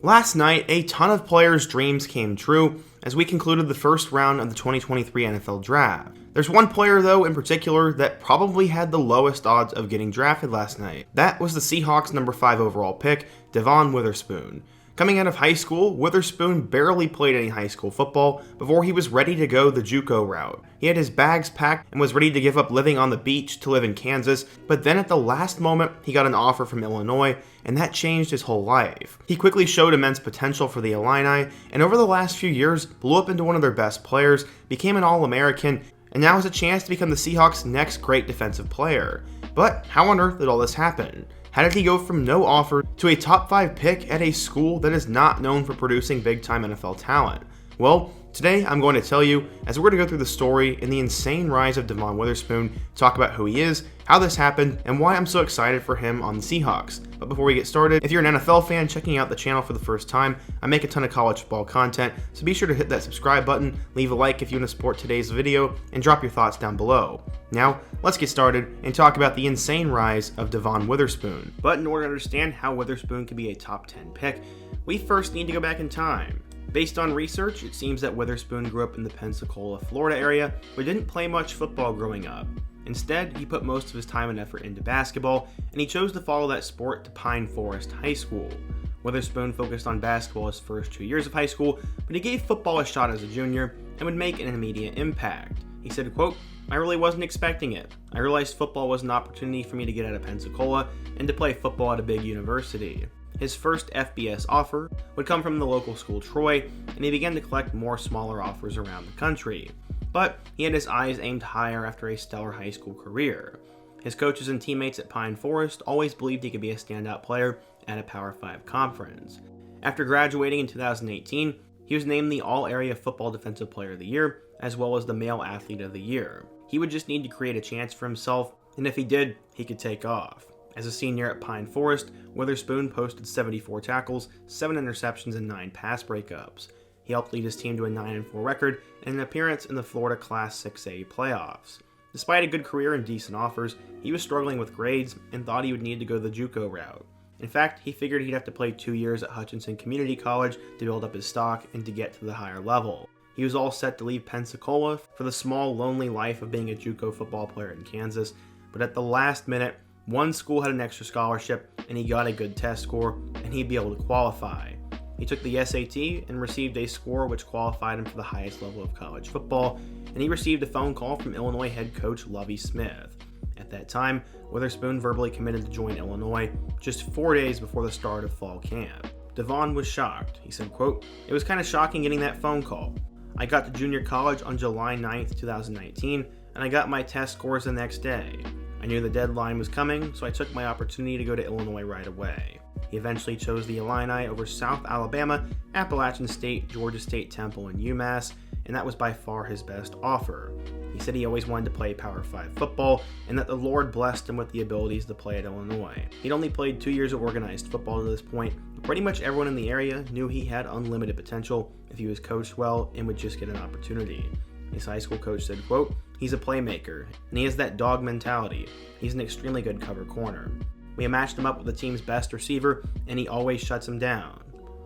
Last night, a ton of players' dreams came true as we concluded the first round of the 2023 NFL Draft. There's one player, though, in particular that probably had the lowest odds of getting drafted last night. That was the Seahawks' number 5 overall pick, Devon Witherspoon. Coming out of high school, Witherspoon barely played any high school football before he was ready to go the JUCO route. He had his bags packed and was ready to give up living on the beach to live in Kansas, but then at the last moment, he got an offer from Illinois, and that changed his whole life. He quickly showed immense potential for the Illini, and over the last few years, blew up into one of their best players, became an All-American, and now has a chance to become the Seahawks' next great defensive player. But how on earth did all this happen? How did he go from no offer to a top 5 pick at a school that is not known for producing big-time NFL talent? Well, today I'm going to tell you, as we're going to go through the story in the insane rise of Devon Witherspoon, talk about who he is, how this happened, and why I'm so excited for him on the Seahawks. But before we get started, if you're an NFL fan checking out the channel for the first time, I make a ton of college football content, so be sure to hit that subscribe button, leave a like if you want to support today's video, and drop your thoughts down below. Now, let's get started and talk about the insane rise of Devon Witherspoon. But in order to understand how Witherspoon could be a top 10 pick, we first need to go back in time. Based on research, it seems that Witherspoon grew up in the Pensacola, Florida area, but didn't play much football growing up. Instead, he put most of his time and effort into basketball, and he chose to follow that sport to Pine Forest High School. Witherspoon focused on basketball his first 2 years of high school, but he gave football a shot as a junior and would make an immediate impact. He said, quote, "I really wasn't expecting it. I realized football was an opportunity for me to get out of Pensacola and to play football at a big university." His first FBS offer would come from the local school Troy, and he began to collect more smaller offers around the country. But he had his eyes aimed higher after a stellar high school career. His coaches and teammates at Pine Forest always believed he could be a standout player at a Power 5 conference. After graduating in 2018, he was named the All-Area Football Defensive Player of the Year, as well as the Male Athlete of the Year. He would just need to create a chance for himself, and if he did, he could take off. As a senior at Pine Forest, Witherspoon posted 74 tackles, 7 interceptions, and 9 pass breakups. He helped lead his team to a 9-4 record and an appearance in the Florida Class 6A playoffs. Despite a good career and decent offers, he was struggling with grades and thought he would need to go the JUCO route. In fact, he figured he'd have to play 2 years at Hutchinson Community College to build up his stock and to get to the higher level. He was all set to leave Pensacola for the small, lonely life of being a JUCO football player in Kansas, but at the last minute, one school had an extra scholarship, and he got a good test score, and he'd be able to qualify. He took the SAT and received a score which qualified him for the highest level of college football, and he received a phone call from Illinois head coach Lovie Smith. At that time, Witherspoon verbally committed to join Illinois just 4 days before the start of fall camp. Devon was shocked. He said, quote, "It was kind of shocking getting that phone call. I got to junior college on July 9th, 2019, and I got my test scores the next day. I knew the deadline was coming, so I took my opportunity to go to Illinois right away." He eventually chose the Illini over South Alabama, Appalachian State, Georgia State, Temple, and UMass, and that was by far his best offer. He said he always wanted to play Power 5 football, and that the Lord blessed him with the abilities to play at Illinois. He'd only played 2 years of organized football to this point, but pretty much everyone in the area knew he had unlimited potential if he was coached well and would just get an opportunity. His high school coach said, quote, "He's a playmaker, and he has that dog mentality. He's an extremely good cover corner. We matched him up with the team's best receiver, and he always shuts him down."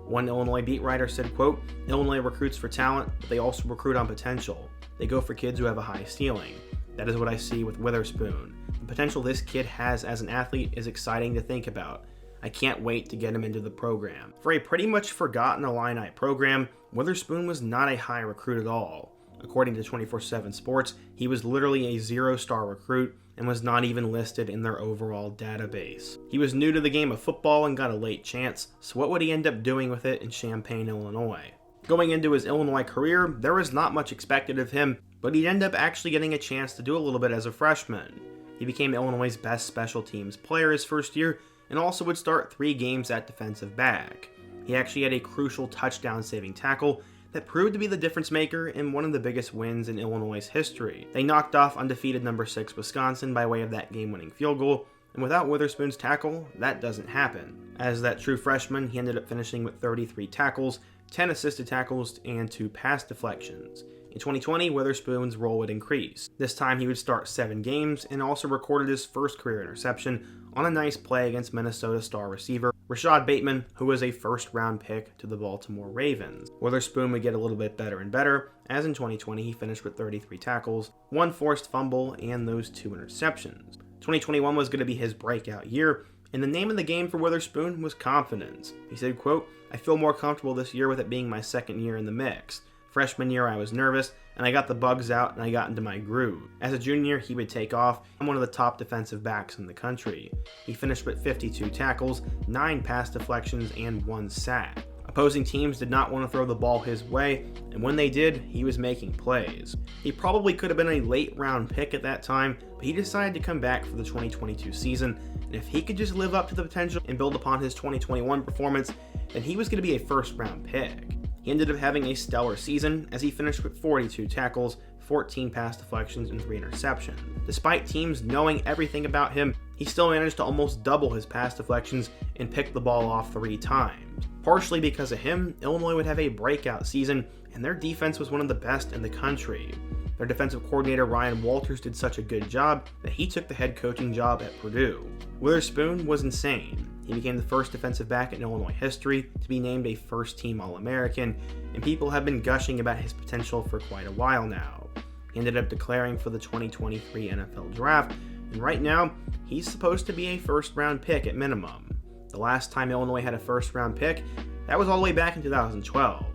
One Illinois beat writer said, quote, "Illinois recruits for talent, but they also recruit on potential. They go for kids who have a high ceiling. That is what I see with Witherspoon. The potential this kid has as an athlete is exciting to think about. I can't wait to get him into the program." For a pretty much forgotten Illini program, Witherspoon was not a high recruit at all. According to 24/7 Sports, he was literally a 0-star recruit and was not even listed in their overall database. He was new to the game of football and got a late chance, so what would he end up doing with it in Champaign, Illinois? Going into his Illinois career, there was not much expected of him, but he'd end up actually getting a chance to do a little bit as a freshman. He became Illinois' best special teams player his first year and also would start 3 games at defensive back. He actually had a crucial touchdown-saving tackle that proved to be the difference maker in one of the biggest wins in Illinois' history. They knocked off undefeated number 6 Wisconsin by way of that game-winning field goal, and without Witherspoon's tackle, that doesn't happen. As that true freshman, he ended up finishing with 33 tackles, 10 assisted tackles, and 2 pass deflections. In 2020, Witherspoon's role would increase. This time he would start 7 games and also recorded his first career interception on a nice play against Minnesota star receiver Rashad Bateman, who was a first-round pick to the Baltimore Ravens. Witherspoon would get a little bit better and better, as in 2020 he finished with 33 tackles, 1 forced fumble, and those 2 interceptions. 2021 was going to be his breakout year, and the name of the game for Witherspoon was confidence. He said, quote, "I feel more comfortable this year with it being my second year in the mix. Freshman year I was nervous, and I got the bugs out and I got into my groove. As a junior, he would take off. I'm one of the top defensive backs in the country." He finished with 52 tackles, 9 pass deflections, and 1 sack. Opposing teams did not want to throw the ball his way, and when they did, he was making plays. He probably could have been a late round pick at that time, but he decided to come back for the 2022 season, and if he could just live up to the potential and build upon his 2021 performance, then he was going to be a first round pick. He ended up having a stellar season as he finished with 42 tackles, 14 pass deflections, and 3 interceptions. Despite teams knowing everything about him, he still managed to almost double his pass deflections and pick the ball off 3 times. Partially because of him, Illinois would have a breakout season, and their defense was one of the best in the country. Their defensive coordinator Ryan Walters did such a good job that he took the head coaching job at Purdue. Witherspoon was insane. He became the first defensive back in Illinois history to be named a first-team All-American, and people have been gushing about his potential for quite a while now. He ended up declaring for the 2023 NFL Draft, and right now, he's supposed to be a first-round pick at minimum. The last time Illinois had a first-round pick, that was all the way back in 2012.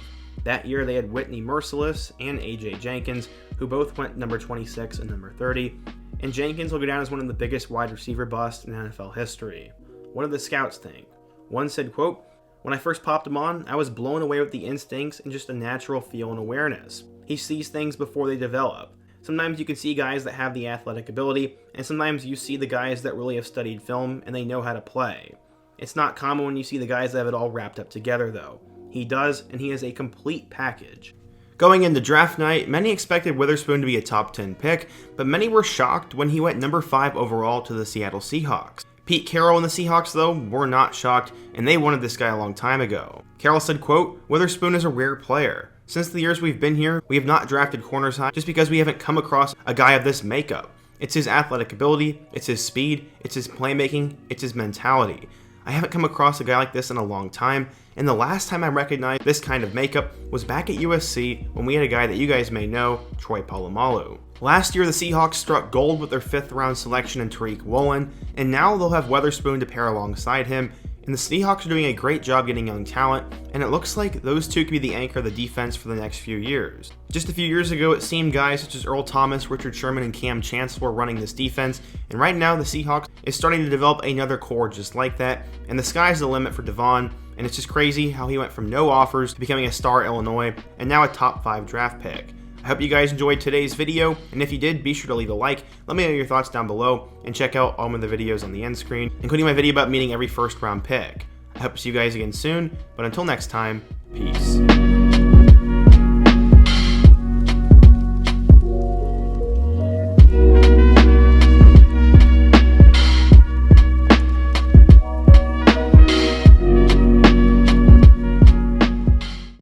That year, they had Whitney Merciless and A.J. Jenkins, who both went number 26 and number 30, and Jenkins will go down as one of the biggest wide receiver busts in NFL history. What did the scouts think? One said, quote, "When I first popped him on, I was blown away with the instincts and just a natural feel and awareness. He sees things before they develop. Sometimes you can see guys that have the athletic ability, and sometimes you see the guys that really have studied film and they know how to play. It's not common when you see the guys that have it all wrapped up together, though. He does, and he is a complete package." Going into draft night, many expected Witherspoon to be a top 10 pick, but many were shocked when he went number 5 overall to the Seattle Seahawks. Pete Carroll and the Seahawks, though, were not shocked, and they wanted this guy a long time ago. Carroll said, quote, "Witherspoon is a rare player. Since the years we've been here, we have not drafted corners high just because we haven't come across a guy of this makeup. It's his athletic ability, it's his speed, it's his playmaking, it's his mentality. I haven't come across a guy like this in a long time, and the last time I recognized this kind of makeup was back at USC when we had a guy that you guys may know, Troy Polamalu. Last year, the Seahawks struck gold with their 5th round selection in Tariq Woolen, and now they'll have Witherspoon to pair alongside him, and the Seahawks are doing a great job getting young talent, and it looks like those two could be the anchor of the defense for the next few years. Just a few years ago, it seemed guys such as Earl Thomas, Richard Sherman, and Cam Chancellor were running this defense, and right now the Seahawks is starting to develop another core just like that, and the sky's the limit for Devon, and it's just crazy how he went from no offers to becoming a star at Illinois, and now a top 5 draft pick. I hope you guys enjoyed today's video, and if you did, be sure to leave a like, let me know your thoughts down below, and check out all of the videos on the end screen, including my video about meeting every first round pick. I hope to see you guys again soon, but until next time, peace.